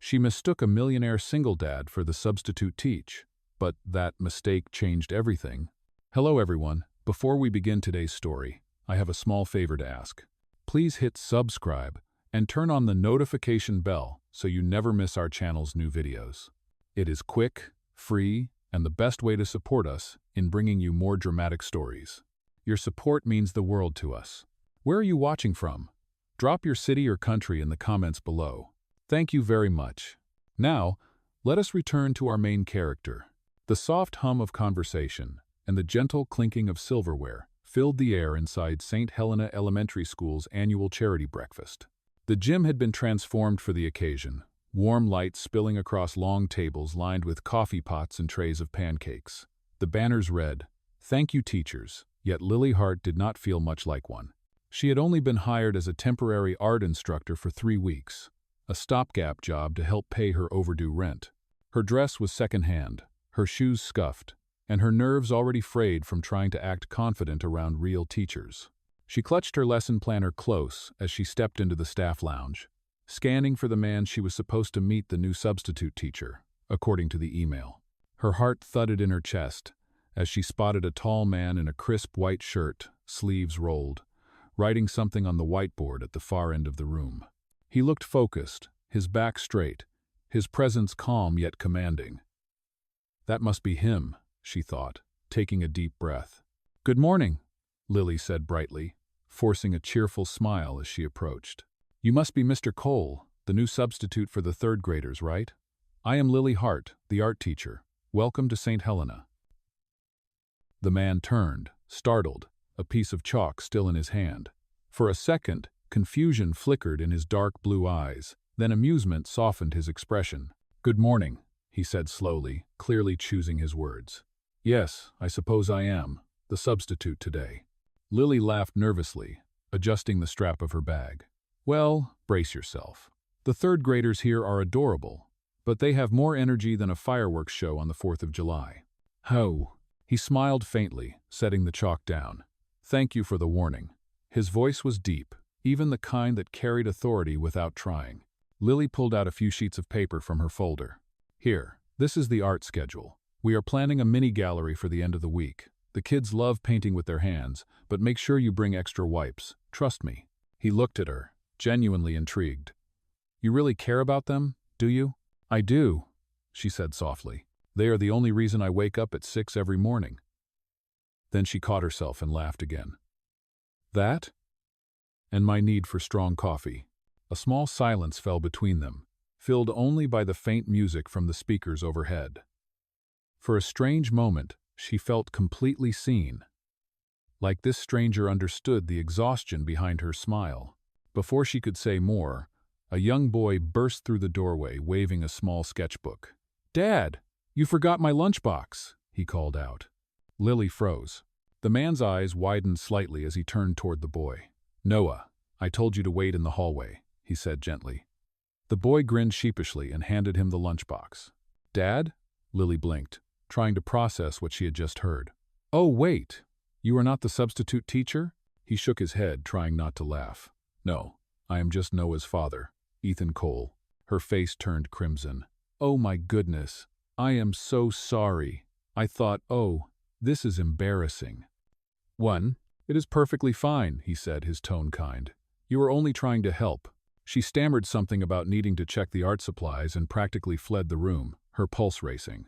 She mistook a millionaire single dad for the substitute teach, but that mistake changed everything. Hello everyone, before we begin today's story, I have a small favor to ask. Please hit subscribe and turn on the notification bell so you never miss our channel's new videos. It is quick, free, and the best way to support us in bringing you more dramatic stories. Your support means the world to us. Where are you watching from? Drop your city or country in the comments below. Thank you very much. Now, let us return to our main character. The soft hum of conversation and the gentle clinking of silverware filled the air inside St. Helena Elementary School's annual charity breakfast. The gym had been transformed for the occasion, warm lights spilling across long tables lined with coffee pots and trays of pancakes. The banners read, "Thank you, teachers," yet Lily Hart did not feel much like one. She had only been hired as a temporary art instructor for 3 weeks, a stopgap job to help pay her overdue rent. Her dress was secondhand, her shoes scuffed, and her nerves already frayed from trying to act confident around real teachers. She clutched her lesson planner close as she stepped into the staff lounge, scanning for the man she was supposed to meet, the new substitute teacher, according to the email. Her heart thudded in her chest as she spotted a tall man in a crisp white shirt, sleeves rolled, writing something on the whiteboard at the far end of the room. He looked focused, his back straight, his presence calm yet commanding. That must be him, she thought, taking a deep breath. "Good morning," Lily said brightly, forcing a cheerful smile as she approached. "You must be Mr. Cole, the new substitute for the third graders, right? I am Lily Hart, the art teacher. Welcome to St. Helena." The man turned, startled, a piece of chalk still in his hand. For a second, confusion flickered in his dark blue eyes, then amusement softened his expression. "Good morning," he said slowly, clearly choosing his words. "Yes, I suppose I am, the substitute today." Lily laughed nervously, adjusting the strap of her bag. "Well, brace yourself. The third graders here are adorable, but they have more energy than a fireworks show on the 4th of July. Ho!" He smiled faintly, setting the chalk down. "Thank you for the warning." His voice was deep, even the kind that carried authority without trying. Lily pulled out a few sheets of paper from her folder. "Here, this is the art schedule. We are planning a mini gallery for the end of the week. The kids love painting with their hands, but make sure you bring extra wipes. Trust me." He looked at her, genuinely intrigued. "You really care about them, do you?" "I do," she said softly. "They are the only reason I wake up at 6 every morning." Then she caught herself and laughed again. "That? And my need for strong coffee." A small silence fell between them, filled only by the faint music from the speakers overhead. For a strange moment, she felt completely seen. Like this stranger understood the exhaustion behind her smile. Before she could say more, a young boy burst through the doorway waving a small sketchbook. "Dad, you forgot my lunchbox," he called out. Lily froze. The man's eyes widened slightly as he turned toward the boy. "Noah, I told you to wait in the hallway," he said gently. The boy grinned sheepishly and handed him the lunchbox. "Dad?" Lily blinked, trying to process what she had just heard. "Oh, wait. You are not the substitute teacher?" He shook his head, trying not to laugh. "No, I am just Noah's father, Ethan Cole." Her face turned crimson. "Oh my goodness. I am so sorry. I thought, oh, this is embarrassing." "It is perfectly fine," he said, his tone kind. "You are only trying to help." She stammered something about needing to check the art supplies and practically fled the room, her pulse racing.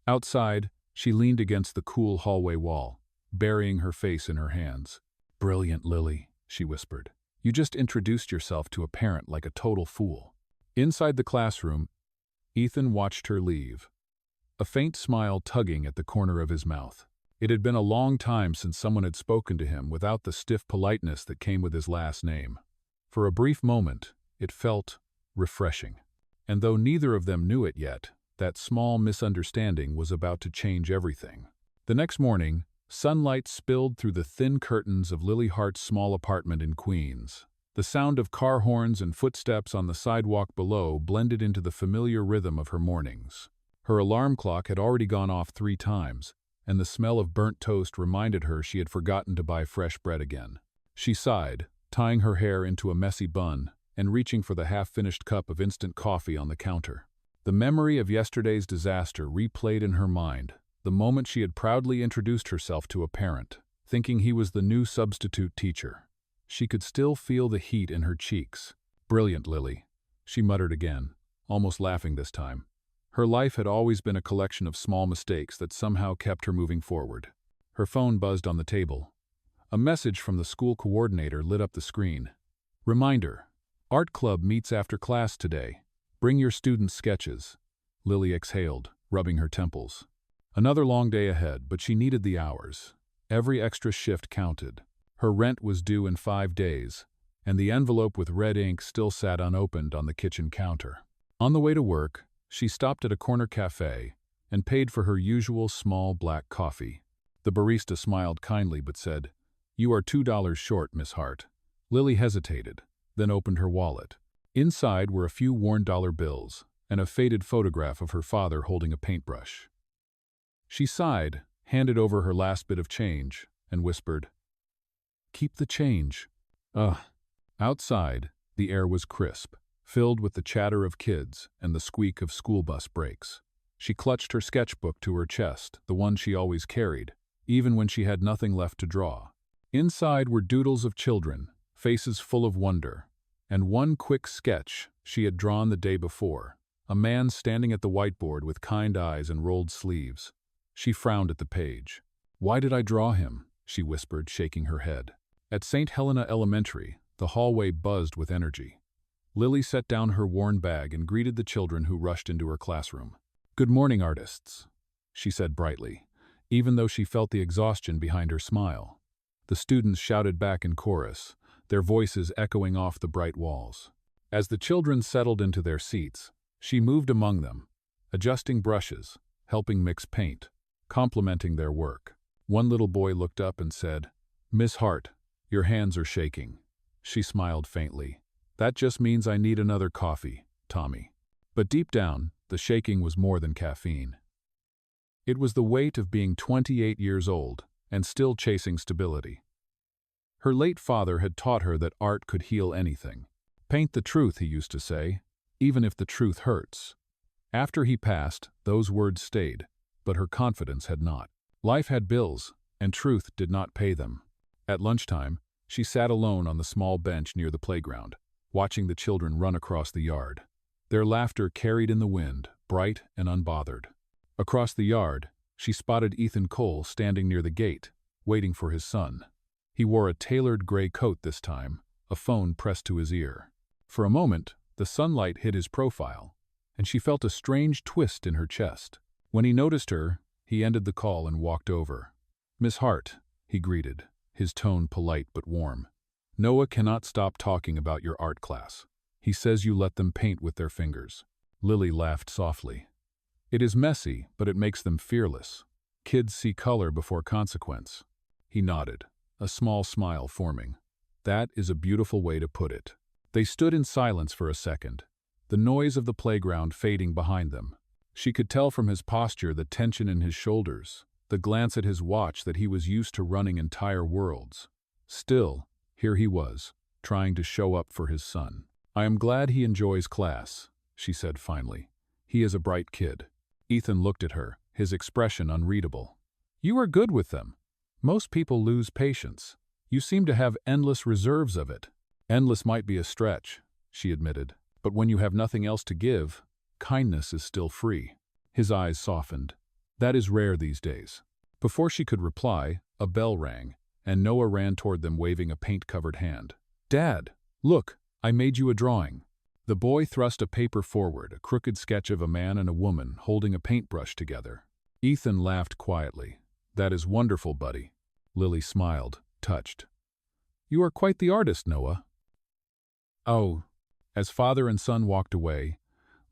Outside, she leaned against the cool hallway wall, burying her face in her hands. "Brilliant, Lily," she whispered. "You just introduced yourself to a parent like a total fool." Inside the classroom, Ethan watched her leave, a faint smile tugging at the corner of his mouth. It had been a long time since someone had spoken to him without the stiff politeness that came with his last name. For a brief moment, it felt refreshing. And though neither of them knew it yet, that small misunderstanding was about to change everything. The next morning, sunlight spilled through the thin curtains of Lily Hart's small apartment in Queens. The sound of car horns and footsteps on the sidewalk below blended into the familiar rhythm of her mornings. Her alarm clock had already gone off 3 times, and the smell of burnt toast reminded her she had forgotten to buy fresh bread again. She sighed, tying her hair into a messy bun and reaching for the half-finished cup of instant coffee on the counter. The memory of yesterday's disaster replayed in her mind, the moment she had proudly introduced herself to a parent, thinking he was the new substitute teacher. She could still feel the heat in her cheeks. "Brilliant, Lily," she muttered again, almost laughing this time. Her life had always been a collection of small mistakes that somehow kept her moving forward. Her phone buzzed on the table. A message from the school coordinator lit up the screen. "Reminder: Art club meets after class today. Bring your students' sketches." Lily exhaled, rubbing her temples. Another long day ahead, but she needed the hours. Every extra shift counted. Her rent was due in 5 days, and the envelope with red ink still sat unopened on the kitchen counter. On the way to work, she stopped at a corner cafe and paid for her usual small black coffee. The barista smiled kindly but said, "You are $2 short, Miss Hart." Lily hesitated, then opened her wallet. Inside were a few worn dollar bills and a faded photograph of her father holding a paintbrush. She sighed, handed over her last bit of change, and whispered, "Keep the change." Ugh. Outside, the air was crisp, filled with the chatter of kids and the squeak of school bus brakes. She clutched her sketchbook to her chest, the one she always carried, even when she had nothing left to draw. Inside were doodles of children, faces full of wonder, and one quick sketch she had drawn the day before, a man standing at the whiteboard with kind eyes and rolled sleeves. She frowned at the page. "Why did I draw him?" she whispered, shaking her head. At St. Helena Elementary, the hallway buzzed with energy. Lily set down her worn bag and greeted the children who rushed into her classroom. "Good morning, artists," she said brightly, even though she felt the exhaustion behind her smile. The students shouted back in chorus, their voices echoing off the bright walls. As the children settled into their seats, she moved among them, adjusting brushes, helping mix paint, complimenting their work. One little boy looked up and said, "Miss Hart, your hands are shaking." She smiled faintly. "That just means I need another coffee, Tommy." But deep down, the shaking was more than caffeine. It was the weight of being 28 years old and still chasing stability. Her late father had taught her that art could heal anything. "Paint the truth," he used to say, "even if the truth hurts." After he passed, those words stayed, but her confidence had not. Life had bills, and truth did not pay them. At lunchtime, she sat alone on the small bench near the playground, watching the children run across the yard. Their laughter carried in the wind, bright and unbothered. Across the yard, she spotted Ethan Cole standing near the gate, waiting for his son. He wore a tailored gray coat this time, a phone pressed to his ear. For a moment, the sunlight hid his profile, and she felt a strange twist in her chest. When he noticed her, he ended the call and walked over. "Miss Hart," he greeted, his tone polite but warm. "Noah cannot stop talking about your art class. He says you let them paint with their fingers." Lily laughed softly. "It is messy, but it makes them fearless. Kids see color before consequence." He nodded, a small smile forming. "That is a beautiful way to put it." They stood in silence for a second, the noise of the playground fading behind them. She could tell from his posture the tension in his shoulders, the glance at his watch that he was used to running entire worlds. Still, here he was, trying to show up for his son. "I am glad he enjoys class," she said finally. "He is a bright kid." Ethan looked at her, his expression unreadable. "You are good with them. Most people lose patience. You seem to have endless reserves of it." "Endless might be a stretch," she admitted. "But when you have nothing else to give, kindness is still free." His eyes softened. "That is rare these days." Before she could reply, a bell rang, and Noah ran toward them waving a paint-covered hand. "Dad, look, I made you a drawing." The boy thrust a paper forward, a crooked sketch of a man and a woman holding a paintbrush together. Ethan laughed quietly. "That is wonderful, buddy." Lily smiled, touched. "You are quite the artist, Noah." "Oh." As father and son walked away,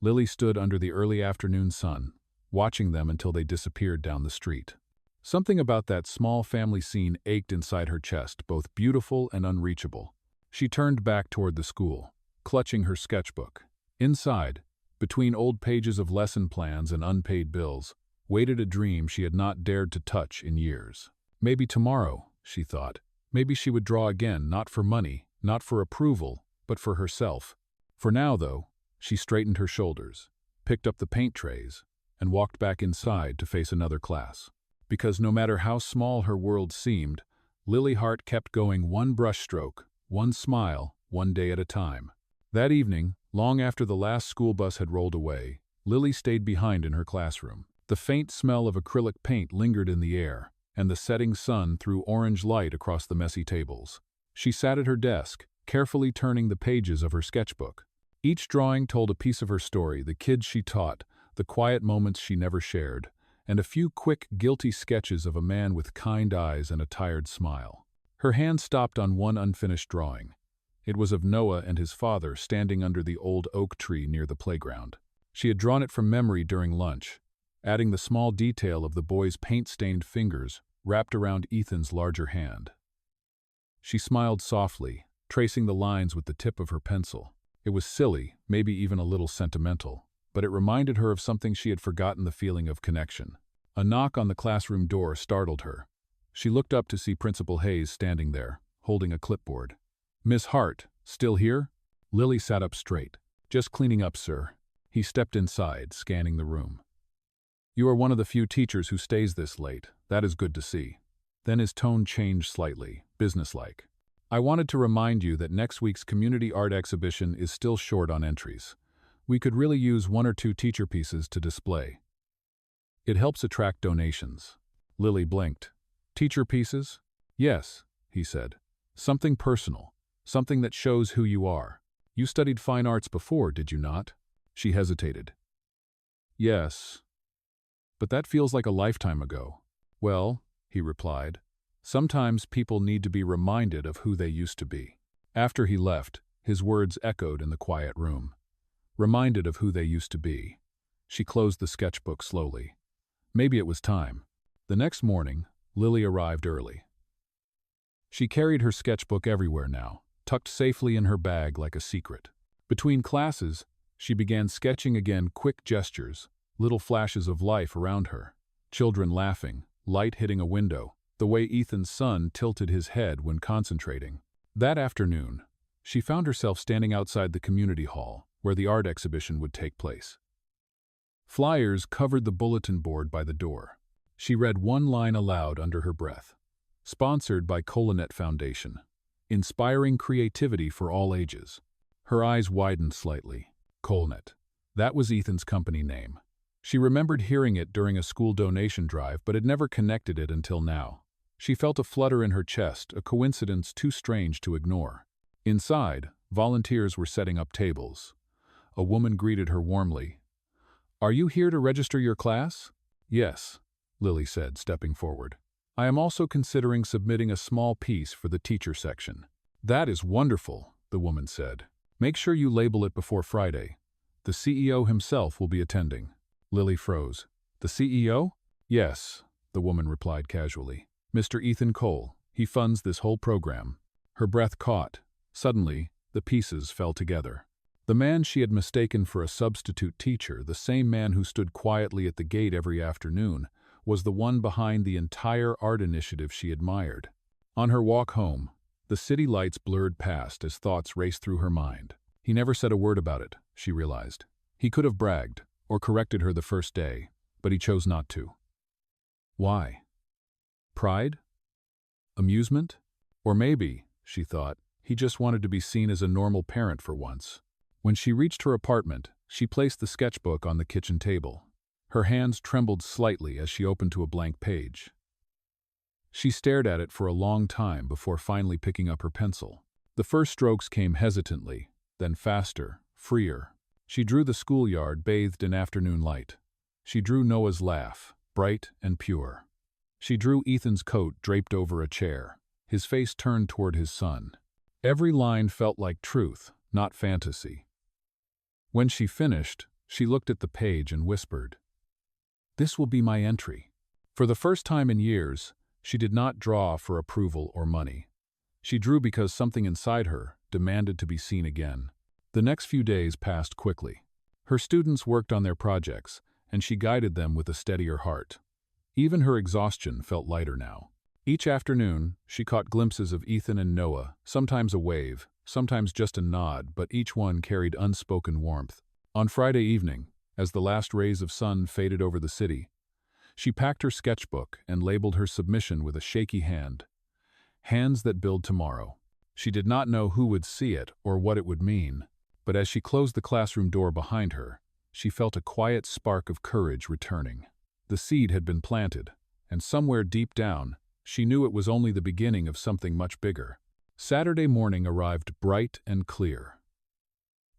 Lily stood under the early afternoon sun, watching them until they disappeared down the street. Something about that small family scene ached inside her chest, both beautiful and unreachable. She turned back toward the school, clutching her sketchbook. Inside, between old pages of lesson plans and unpaid bills, waited a dream she had not dared to touch in years. Maybe tomorrow, she thought, maybe she would draw again, not for money, not for approval, but for herself. For now, though, she straightened her shoulders, picked up the paint trays, and walked back inside to face another class. Because no matter how small her world seemed, Lily Hart kept going one brushstroke, one smile, one day at a time. That evening, long after the last school bus had rolled away, Lily stayed behind in her classroom. The faint smell of acrylic paint lingered in the air, and the setting sun threw orange light across the messy tables. She sat at her desk, carefully turning the pages of her sketchbook. Each drawing told a piece of her story, the kids she taught, the quiet moments she never shared, and a few quick, guilty sketches of a man with kind eyes and a tired smile. Her hand stopped on one unfinished drawing. It was of Noah and his father standing under the old oak tree near the playground. She had drawn it from memory during lunch, adding the small detail of the boy's paint-stained fingers wrapped around Ethan's larger hand. She smiled softly, tracing the lines with the tip of her pencil. It was silly, maybe even a little sentimental, but it reminded her of something she had forgotten: the feeling of connection. A knock on the classroom door startled her. She looked up to see Principal Hayes standing there, holding a clipboard. "Miss Hart, still here?" Lily sat up straight. "Just cleaning up, sir." He stepped inside, scanning the room. "You are one of the few teachers who stays this late. That is good to see." Then his tone changed slightly, businesslike. "I wanted to remind you that next week's community art exhibition is still short on entries. We could really use 1 or 2 teacher pieces to display. It helps attract donations." Lily blinked. "Teacher pieces?" "Yes," he said. "Something personal, something that shows who you are. You studied fine arts before, did you not?" She hesitated. "Yes, but that feels like a lifetime ago." "Well," he replied, "sometimes people need to be reminded of who they used to be." After he left, his words echoed in the quiet room. Reminded of who they used to be. She closed the sketchbook slowly. Maybe it was time. The next morning, Lily arrived early. She carried her sketchbook everywhere now, tucked safely in her bag like a secret. Between classes, she began sketching again, quick gestures, little flashes of life around her. Children laughing, light hitting a window, the way Ethan's son tilted his head when concentrating. That afternoon, she found herself standing outside the community hall, where the art exhibition would take place. Flyers covered the bulletin board by the door. She read one line aloud under her breath. "Sponsored by Colinet Foundation. Inspiring creativity for all ages." Her eyes widened slightly. Colinet. That was Ethan's company name. She remembered hearing it during a school donation drive, but had never connected it until now. She felt a flutter in her chest, a coincidence too strange to ignore. Inside, volunteers were setting up tables. A woman greeted her warmly. "Are you here to register your class?" "Yes," Lily said, stepping forward. "I am also considering submitting a small piece for the teacher section." "That is wonderful," the woman said. "Make sure you label it before Friday. The CEO himself will be attending." Lily froze. "The CEO?" "Yes," the woman replied casually. "Mr. Ethan Cole. He funds this whole program." Her breath caught. Suddenly, the pieces fell together. The man she had mistaken for a substitute teacher, the same man who stood quietly at the gate every afternoon, was the one behind the entire art initiative she admired. On her walk home, the city lights blurred past as thoughts raced through her mind. He never said a word about it, she realized. He could have bragged, or corrected her the first day, but he chose not to. Why? Pride? Amusement? Or maybe, she thought, he just wanted to be seen as a normal parent for once. When she reached her apartment, she placed the sketchbook on the kitchen table. Her hands trembled slightly as she opened to a blank page. She stared at it for a long time before finally picking up her pencil. The first strokes came hesitantly, then faster, freer. She drew the schoolyard bathed in afternoon light. She drew Noah's laugh, bright and pure. She drew Ethan's coat draped over a chair, his face turned toward his son. Every line felt like truth, not fantasy. When she finished, she looked at the page and whispered, "This will be my entry." For the first time in years, she did not draw for approval or money. She drew because something inside her demanded to be seen again. The next few days passed quickly. Her students worked on their projects, and she guided them with a steadier heart. Even her exhaustion felt lighter now. Each afternoon, she caught glimpses of Ethan and Noah, sometimes a wave, sometimes just a nod, but each one carried unspoken warmth. On Friday evening, as the last rays of sun faded over the city, she packed her sketchbook and labeled her submission with a shaky hand. Hands that build tomorrow. She did not know who would see it or what it would mean, but as she closed the classroom door behind her, she felt a quiet spark of courage returning. The seed had been planted, and somewhere deep down, she knew it was only the beginning of something much bigger. Saturday morning arrived bright and clear.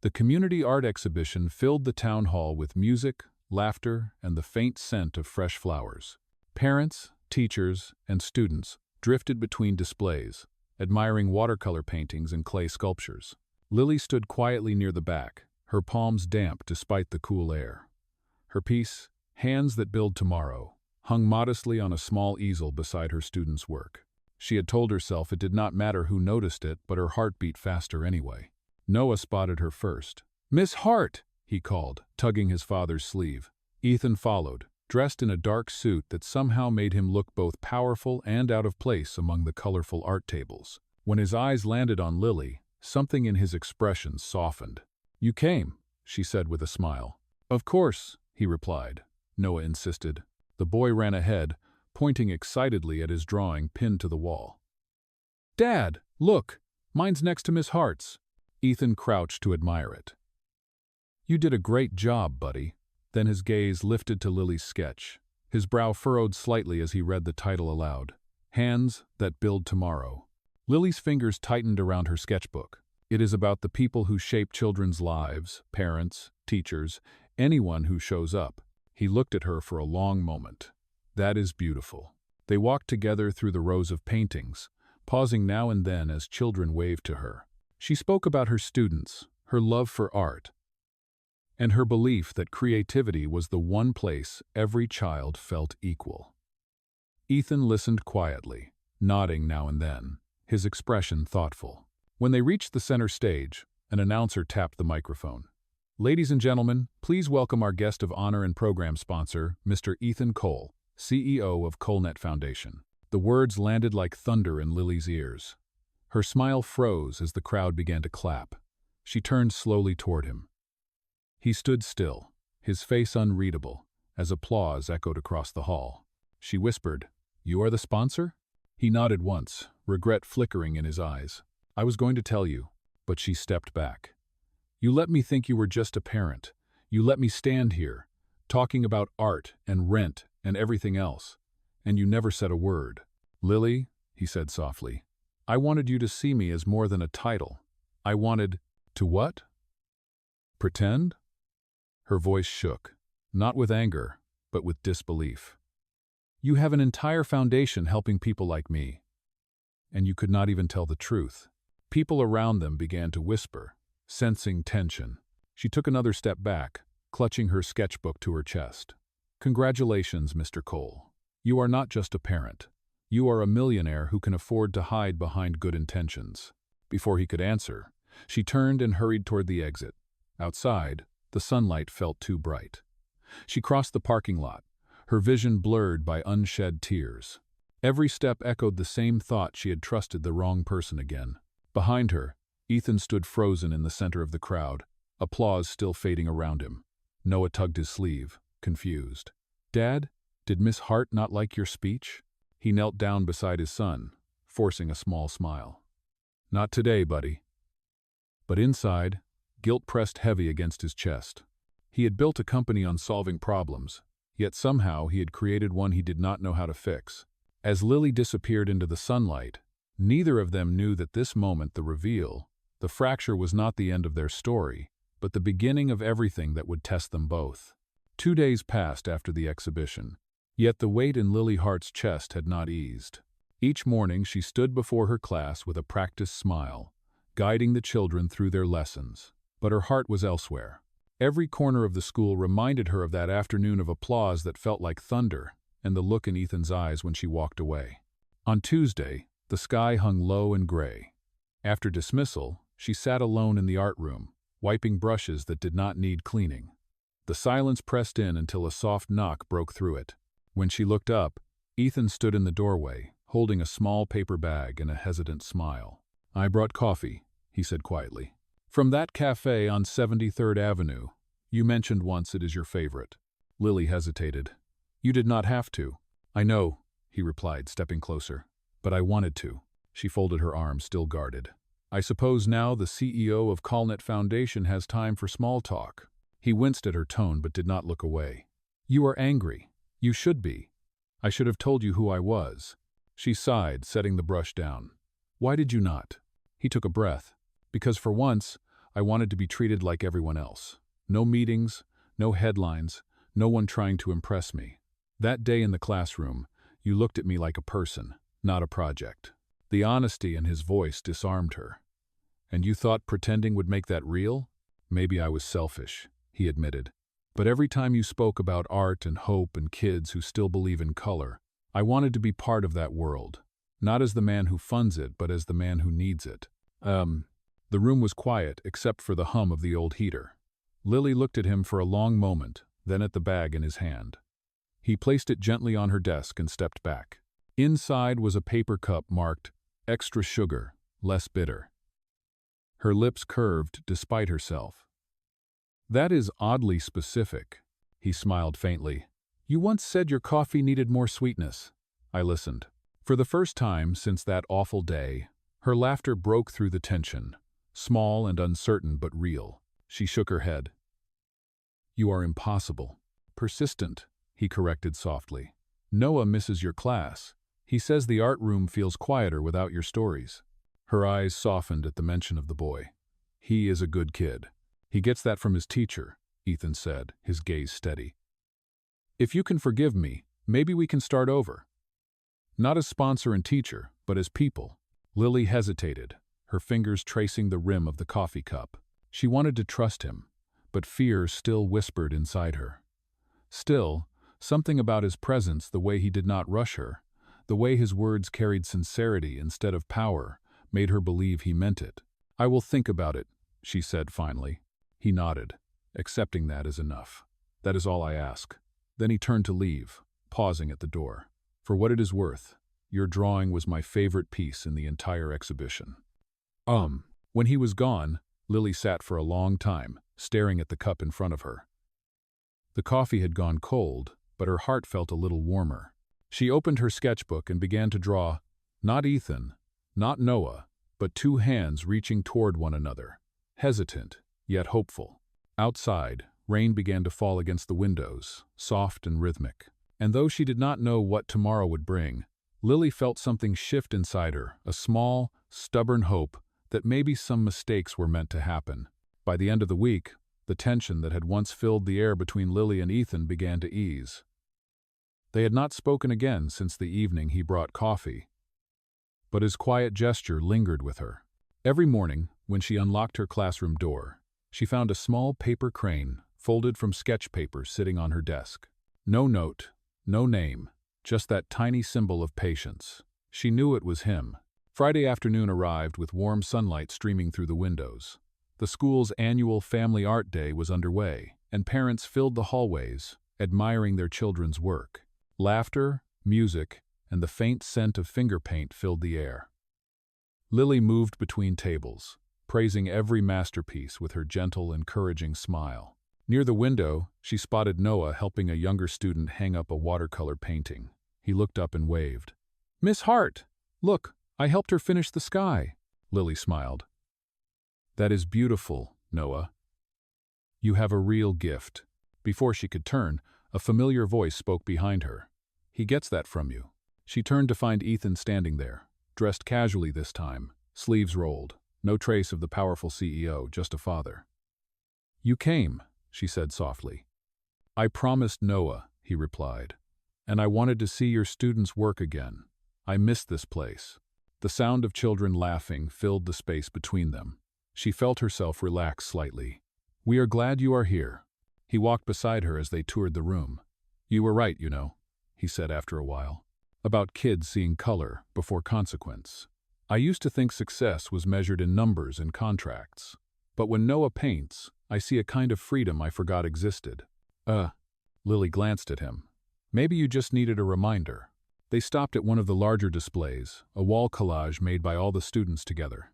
The community art exhibition filled the town hall with music, laughter, and the faint scent of fresh flowers. Parents, teachers, and students drifted between displays, admiring watercolor paintings and clay sculptures. Lily stood quietly near the back, her palms damp despite the cool air. Her piece, Hands That Build Tomorrow, hung modestly on a small easel beside her students' work. She had told herself it did not matter who noticed it, but her heart beat faster anyway. Noah spotted her first. "Miss Hart!" he called, tugging his father's sleeve. Ethan followed, dressed in a dark suit that somehow made him look both powerful and out of place among the colorful art tables. When his eyes landed on Lily, something in his expression softened. "You came," she said with a smile. "Of course," he replied. Noah insisted. The boy ran ahead, pointing excitedly at his drawing pinned to the wall. "Dad, look! Mine's next to Miss Hart's." Ethan crouched to admire it. "You did a great job, buddy." Then his gaze lifted to Lily's sketch. His brow furrowed slightly as he read the title aloud. Hands That Build Tomorrow. Lily's fingers tightened around her sketchbook. It is about the people who shape children's lives, parents, teachers, anyone who shows up. He looked at her for a long moment. "That is beautiful." They walked together through the rows of paintings, pausing now and then as children waved to her. She spoke about her students, her love for art, and her belief that creativity was the one place every child felt equal. Ethan listened quietly, nodding now and then, his expression thoughtful. When they reached the center stage, an announcer tapped the microphone. "Ladies and gentlemen, please welcome our guest of honor and program sponsor, Mr. Ethan Cole, CEO of ColeNet Foundation." The words landed like thunder in Lily's ears. Her smile froze as the crowd began to clap. She turned slowly toward him. He stood still, his face unreadable, as applause echoed across the hall. She whispered, "You are the sponsor?" He nodded once, regret flickering in his eyes. "I was going to tell you," but she stepped back. "You let me think you were just a parent. You let me stand here, talking about art and rent and everything else, and you never said a word." "Lily," he said softly, "I wanted you to see me as more than a title. I wanted to what? Pretend?" Her voice shook, not with anger, but with disbelief. "You have an entire foundation helping people like me, and you could not even tell the truth." People around them began to whisper, sensing tension. She took another step back, clutching her sketchbook to her chest. "Congratulations, Mr. Cole. You are not just a parent. You are a millionaire who can afford to hide behind good intentions." Before he could answer, she turned and hurried toward the exit. Outside, the sunlight felt too bright. She crossed the parking lot, her vision blurred by unshed tears. Every step echoed the same thought: she had trusted the wrong person again. Behind her, Ethan stood frozen in the center of the crowd, applause still fading around him. Noah tugged his sleeve, confused. "Dad, did Miss Hart not like your speech?" He knelt down beside his son, forcing a small smile. "Not today, buddy." But inside, guilt pressed heavy against his chest. He had built a company on solving problems, yet somehow he had created one he did not know how to fix. As Lily disappeared into the sunlight, neither of them knew that this moment, the reveal, the fracture, was not the end of their story, but the beginning of everything that would test them both. 2 days passed after the exhibition, yet the weight in Lily Hart's chest had not eased. Each morning she stood before her class with a practiced smile, guiding the children through their lessons. But her heart was elsewhere. Every corner of the school reminded her of that afternoon of applause that felt like thunder, and the look in Ethan's eyes when she walked away. On Tuesday, the sky hung low and gray. After dismissal, she sat alone in the art room, wiping brushes that did not need cleaning. The silence pressed in until a soft knock broke through it. When she looked up, Ethan stood in the doorway, holding a small paper bag and a hesitant smile. "I brought coffee," he said quietly. From that cafe on 73rd Avenue. You mentioned once it is your favorite. Lily hesitated. You did not have to. I know, he replied, stepping closer. But I wanted to. She folded her arms, still guarded. I suppose now the CEO of Callnet Foundation has time for small talk. He winced at her tone but did not look away. You are angry. You should be. I should have told you who I was. She sighed, setting the brush down. Why did you not? He took a breath. Because for once, I wanted to be treated like everyone else. No meetings, no headlines, no one trying to impress me. That day in the classroom, you looked at me like a person, not a project. The honesty in his voice disarmed her. And you thought pretending would make that real? Maybe I was selfish, he admitted. But every time you spoke about art and hope and kids who still believe in color, I wanted to be part of that world. Not as the man who funds it, but as the man who needs it. The room was quiet except for the hum of the old heater. Lily looked at him for a long moment, then at the bag in his hand. He placed it gently on her desk and stepped back. Inside was a paper cup marked, "Extra sugar, less bitter." Her lips curved despite herself. That is oddly specific, he smiled faintly. You once said your coffee needed more sweetness. I listened. For the first time since that awful day, her laughter broke through the tension, small and uncertain but real. She shook her head. You are impossible. Persistent, he corrected softly. Noah misses your class. He says the art room feels quieter without your stories. Her eyes softened at the mention of the boy. He is a good kid. He gets that from his teacher, Ethan said, his gaze steady. If you can forgive me, maybe we can start over. Not as sponsor and teacher, but as people. Lily hesitated, her fingers tracing the rim of the coffee cup. She wanted to trust him, but fear still whispered inside her. Still, something about his presence, the way he did not rush her, the way his words carried sincerity instead of power, made her believe he meant it. I will think about it, she said finally. He nodded, accepting that as enough. That is all I ask. Then he turned to leave, pausing at the door. For what it is worth, your drawing was my favorite piece in the entire exhibition. When he was gone, Lily sat for a long time, staring at the cup in front of her. The coffee had gone cold, but her heart felt a little warmer. She opened her sketchbook and began to draw, not Ethan, not Noah, but two hands reaching toward one another, hesitant, yet hopeful. Outside, rain began to fall against the windows, soft and rhythmic. And though she did not know what tomorrow would bring, Lily felt something shift inside her, a small, stubborn hope that maybe some mistakes were meant to happen. By the end of the week, the tension that had once filled the air between Lily and Ethan began to ease. They had not spoken again since the evening he brought coffee, but his quiet gesture lingered with her. Every morning, when she unlocked her classroom door, she found a small paper crane, folded from sketch paper, sitting on her desk. No note, no name, just that tiny symbol of patience. She knew it was him. Friday afternoon arrived with warm sunlight streaming through the windows. The school's annual Family Art Day was underway, and parents filled the hallways, admiring their children's work. Laughter, music, and the faint scent of finger paint filled the air. Lily moved between tables, praising every masterpiece with her gentle, encouraging smile. Near the window, she spotted Noah helping a younger student hang up a watercolor painting. He looked up and waved. Miss Hart, look, I helped her finish the sky. Lily smiled. That is beautiful, Noah. You have a real gift. Before she could turn, a familiar voice spoke behind her. He gets that from you. She turned to find Ethan standing there, dressed casually this time, sleeves rolled, no trace of the powerful CEO, just a father. You came, she said softly. I promised Noah, he replied, and I wanted to see your students work again. I missed this place. The sound of children laughing filled the space between them. She felt herself relax slightly. We are glad you are here. He walked beside her as they toured the room. You were right, you know, he said after a while, about kids seeing color before consequence. I used to think success was measured in numbers and contracts. But when Noah paints, I see a kind of freedom I forgot existed. Lily glanced at him. Maybe you just needed a reminder. They stopped at one of the larger displays, a wall collage made by all the students together.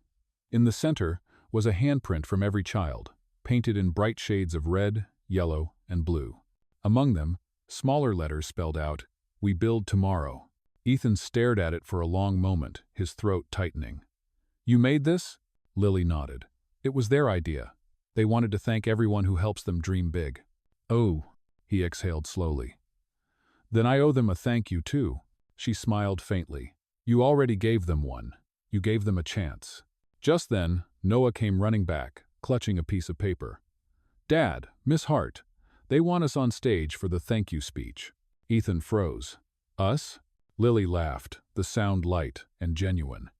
In the center was a handprint from every child, painted in bright shades of red, yellow, and blue. Among them, smaller letters spelled out, "We build tomorrow." Ethan stared at it for a long moment, his throat tightening. "You made this?" Lily nodded. "It was their idea. They wanted to thank everyone who helps them dream big." "Oh," he exhaled slowly. "Then I owe them a thank you too." She smiled faintly. "You already gave them one. You gave them a chance." Just then, Noah came running back, clutching a piece of paper. "Dad, Miss Hart, they want us on stage for the thank you speech." Ethan froze. "Us?" Lily laughed, the sound light and genuine.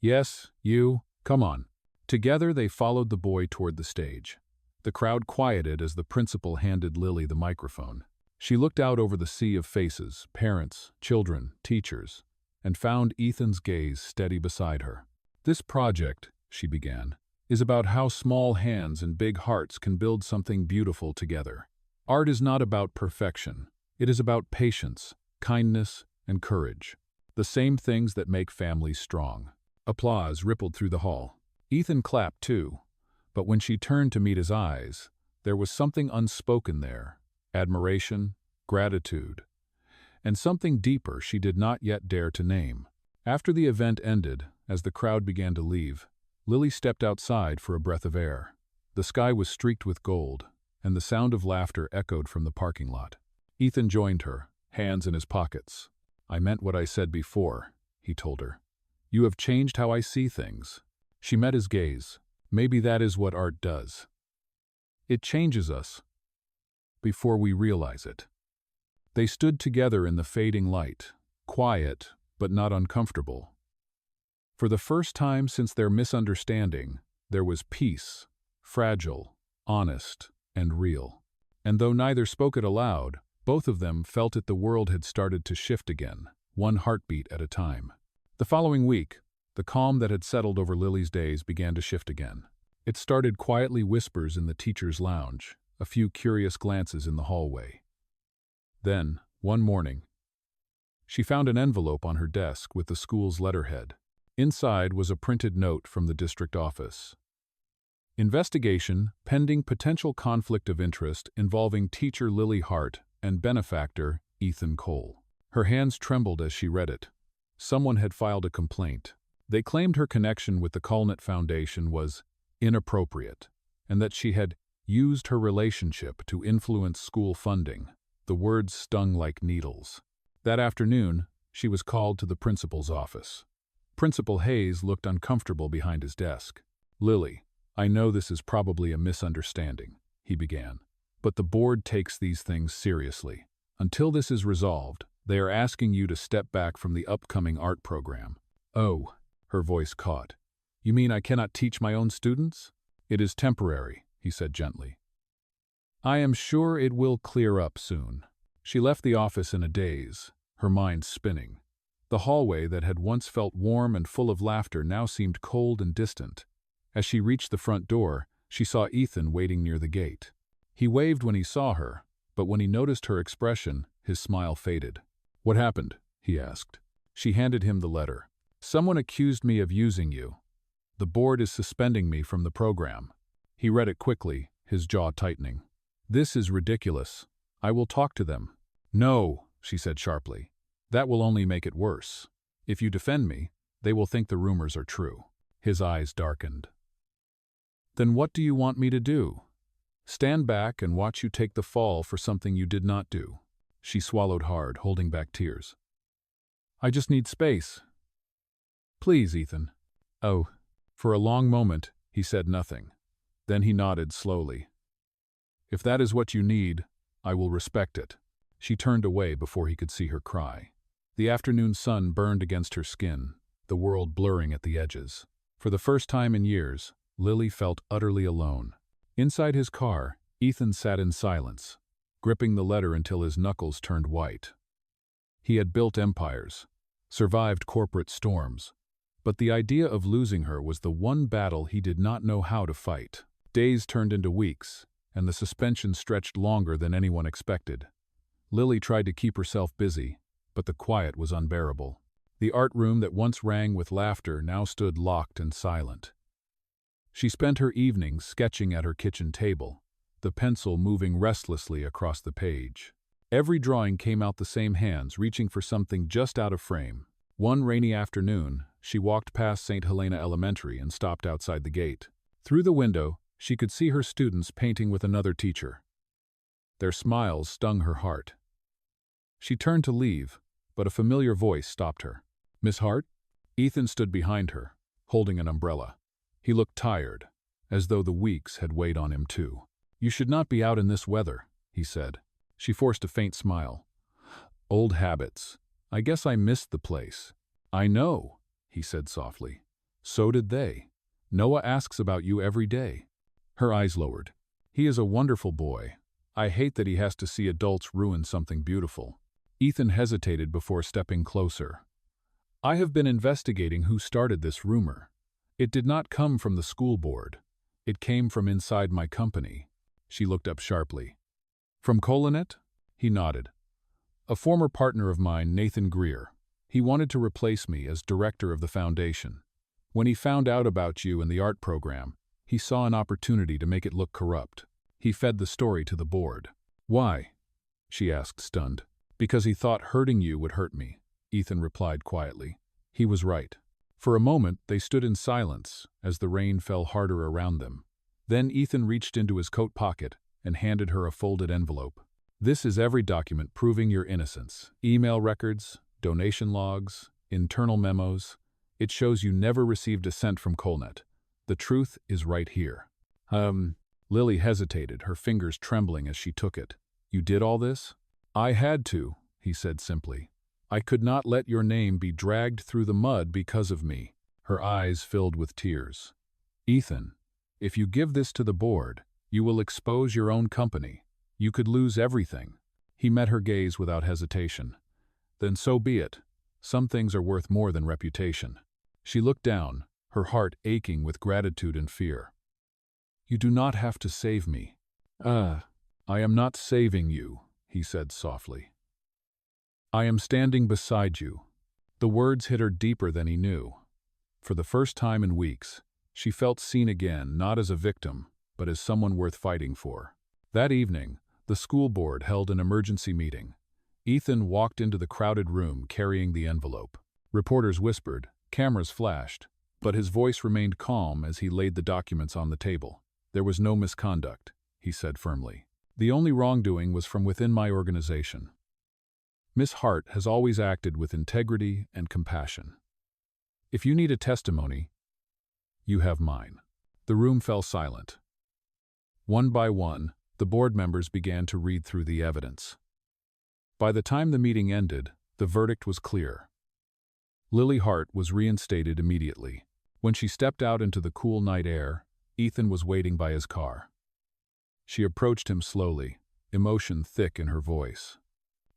"Yes, you. Come on." Together they followed the boy toward the stage. The crowd quieted as the principal handed Lily the microphone. She looked out over the sea of faces, parents, children, teachers, and found Ethan's gaze steady beside her. "This project," she began, "is about how small hands and big hearts can build something beautiful together. Art is not about perfection. It is about patience, kindness, and courage. The same things that make families strong." Applause rippled through the hall. Ethan clapped too, but when she turned to meet his eyes, there was something unspoken there, admiration, gratitude, and something deeper she did not yet dare to name. After the event ended, as the crowd began to leave, Lily stepped outside for a breath of air. The sky was streaked with gold, and the sound of laughter echoed from the parking lot. Ethan joined her, hands in his pockets. "I meant what I said before," he told her. "You have changed how I see things." She met his gaze. "Maybe that is what art does. It changes us before we realize it." They stood together in the fading light, quiet but not uncomfortable. For the first time since their misunderstanding, there was peace, fragile, honest, and real. And though neither spoke it aloud, both of them felt it. The world had started to shift again, one heartbeat at a time. The following week, the calm that had settled over Lily's days began to shift again. It started quietly, whispers in the teacher's lounge, a few curious glances in the hallway. Then, one morning, she found an envelope on her desk with the school's letterhead. Inside was a printed note from the district office. "Investigation pending potential conflict of interest involving teacher Lily Hart and benefactor Ethan Cole." Her hands trembled as she read it. Someone had filed a complaint. They claimed her connection with the Colnett Foundation was inappropriate, and that she had used her relationship to influence school funding. The words stung like needles. That afternoon, she was called to the principal's office. Principal Hayes looked uncomfortable behind his desk. "Lily, I know this is probably a misunderstanding," he began, "but the board takes these things seriously. Until this is resolved, they are asking you to step back from the upcoming art program." "Oh," her voice caught. "You mean I cannot teach my own students?" "It is temporary," he said gently. "I am sure it will clear up soon." She left the office in a daze, her mind spinning. The hallway that had once felt warm and full of laughter now seemed cold and distant. As she reached the front door, she saw Ethan waiting near the gate. He waved when he saw her, but when he noticed her expression, his smile faded. "What happened?" he asked. She handed him the letter. "Someone accused me of using you. The board is suspending me from the program." He read it quickly, his jaw tightening. "This is ridiculous. I will talk to them." "No," she said sharply. "That will only make it worse. If you defend me, they will think the rumors are true." His eyes darkened. "Then what do you want me to do? Stand back and watch you take the fall for something you did not do." She swallowed hard, holding back tears. "I just need space. Please, Ethan." "Oh." For a long moment, he said nothing. Then he nodded slowly. "If that is what you need, I will respect it." She turned away before he could see her cry. The afternoon sun burned against her skin, the world blurring at the edges. For the first time in years, Lily felt utterly alone. Inside his car, Ethan sat in silence, gripping the letter until his knuckles turned white. He had built empires, survived corporate storms, but the idea of losing her was the one battle he did not know how to fight. Days turned into weeks, and the suspension stretched longer than anyone expected. Lily tried to keep herself busy, but the quiet was unbearable. The art room that once rang with laughter now stood locked and silent. She spent her evenings sketching at her kitchen table, the pencil moving restlessly across the page. Every drawing came out the same hands reaching for something just out of frame. One rainy afternoon, she walked past St. Helena Elementary and stopped outside the gate. Through the window, she could see her students painting with another teacher. Their smiles stung her heart. She turned to leave, but a familiar voice stopped her. "Miss Hart?" Ethan stood behind her, holding an umbrella. He looked tired, as though the weeks had weighed on him too. "You should not be out in this weather," he said. She forced a faint smile. "Old habits. I guess I missed the place." "I know," he said softly. "So did they. Noah asks about you every day." Her eyes lowered. "He is a wonderful boy. I hate that he has to see adults ruin something beautiful." Ethan hesitated before stepping closer. "I have been investigating who started this rumor. It did not come from the school board. It came from inside my company." She looked up sharply. "From Colonet?" He nodded. "A former partner of mine, Nathan Greer. He wanted to replace me as director of the foundation. When he found out about you and the art program, he saw an opportunity to make it look corrupt. He fed the story to the board." "Why?" she asked, stunned. "Because he thought hurting you would hurt me," Ethan replied quietly. He was right. For a moment, they stood in silence as the rain fell harder around them. Then Ethan reached into his coat pocket and handed her a folded envelope. "This is every document proving your innocence. Email records, donation logs, internal memos. It shows you never received a cent from Colnet. The truth is right here." Lily hesitated, her fingers trembling as she took it. "You did all this?" "I had to," he said simply. "I could not let your name be dragged through the mud because of me." Her eyes filled with tears. "Ethan, if you give this to the board, you will expose your own company. You could lose everything." He met her gaze without hesitation. "Then so be it. Some things are worth more than reputation." She looked down, her heart aching with gratitude and fear. "You do not have to save me." I am not saving you," he said softly. "I am standing beside you." The words hit her deeper than he knew. For the first time in weeks, she felt seen again, not as a victim, but as someone worth fighting for. That evening, the school board held an emergency meeting. Ethan walked into the crowded room carrying the envelope. Reporters whispered, cameras flashed, but his voice remained calm as he laid the documents on the table. "There was no misconduct," he said firmly. "The only wrongdoing was from within my organization. Miss Hart has always acted with integrity and compassion. If you need a testimony, you have mine." The room fell silent. One by one, the board members began to read through the evidence. By the time the meeting ended, the verdict was clear. Lily Hart was reinstated immediately. When she stepped out into the cool night air, Ethan was waiting by his car. She approached him slowly, emotion thick in her voice.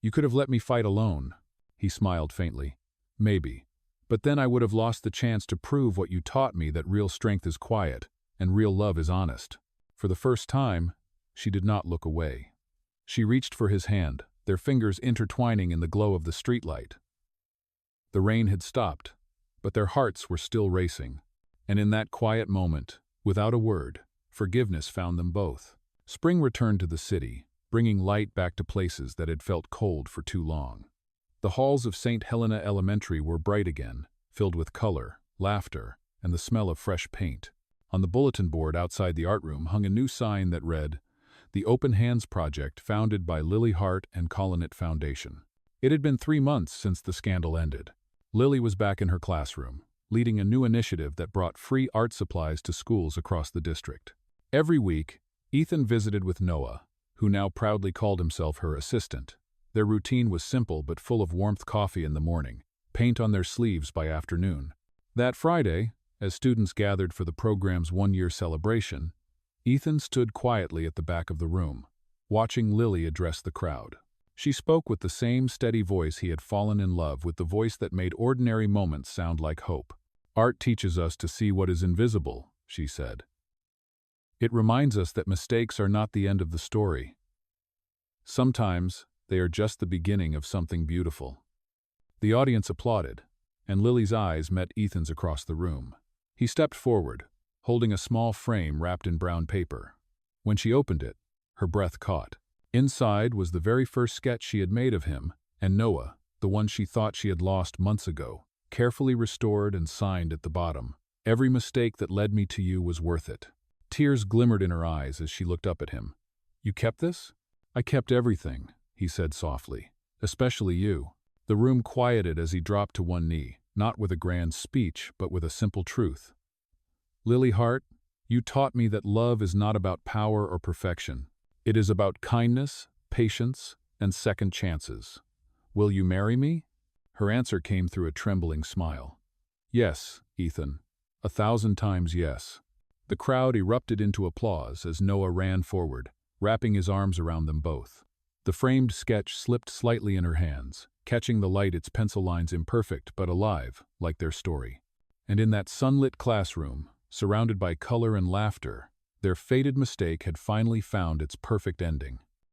"You could have let me fight alone," he smiled faintly. "Maybe. But then I would have lost the chance to prove what you taught me, that real strength is quiet, and real love is honest." For the first time, she did not look away. She reached for his hand, their fingers intertwining in the glow of the streetlight. The rain had stopped, but their hearts were still racing. And in that quiet moment, without a word, forgiveness found them both. Spring returned to the city, bringing light back to places that had felt cold for too long. The halls of St. Helena Elementary were bright again, filled with color, laughter, and the smell of fresh paint. On the bulletin board outside the art room hung a new sign that read, "The Open Hands Project, founded by Lily Hart and Colonet Foundation." It had been 3 months since the scandal ended. Lily was back in her classroom, leading a new initiative that brought free art supplies to schools across the district. Every week, Ethan visited with Noah, who now proudly called himself her assistant. Their routine was simple but full of warmth: coffee in the morning, paint on their sleeves by afternoon. That Friday, as students gathered for the program's one-year celebration, Ethan stood quietly at the back of the room, watching Lily address the crowd. She spoke with the same steady voice he had fallen in love with, the voice that made ordinary moments sound like hope. "Art teaches us to see what is invisible," she said. "It reminds us that mistakes are not the end of the story. Sometimes they are just the beginning of something beautiful." The audience applauded, and Lily's eyes met Ethan's across the room. He stepped forward, holding a small frame wrapped in brown paper. When she opened it, her breath caught. Inside was the very first sketch she had made of him and Noah, the one she thought she had lost months ago, carefully restored and signed at the bottom. "Every mistake that led me to you was worth it." Tears glimmered in her eyes as she looked up at him. "You kept this?" "I kept everything," he said softly. "Especially you." The room quieted as he dropped to one knee, not with a grand speech, but with a simple truth. "Lily Hart, you taught me that love is not about power or perfection. It is about kindness, patience, and second chances. Will you marry me?" Her answer came through a trembling smile. "Yes, Ethan. 1,000 times yes." The crowd erupted into applause as Noah ran forward, wrapping his arms around them both. The framed sketch slipped slightly in her hands, catching the light, its pencil lines imperfect but alive, like their story. And in that sunlit classroom, surrounded by color and laughter, their fated mistake had finally found its perfect ending.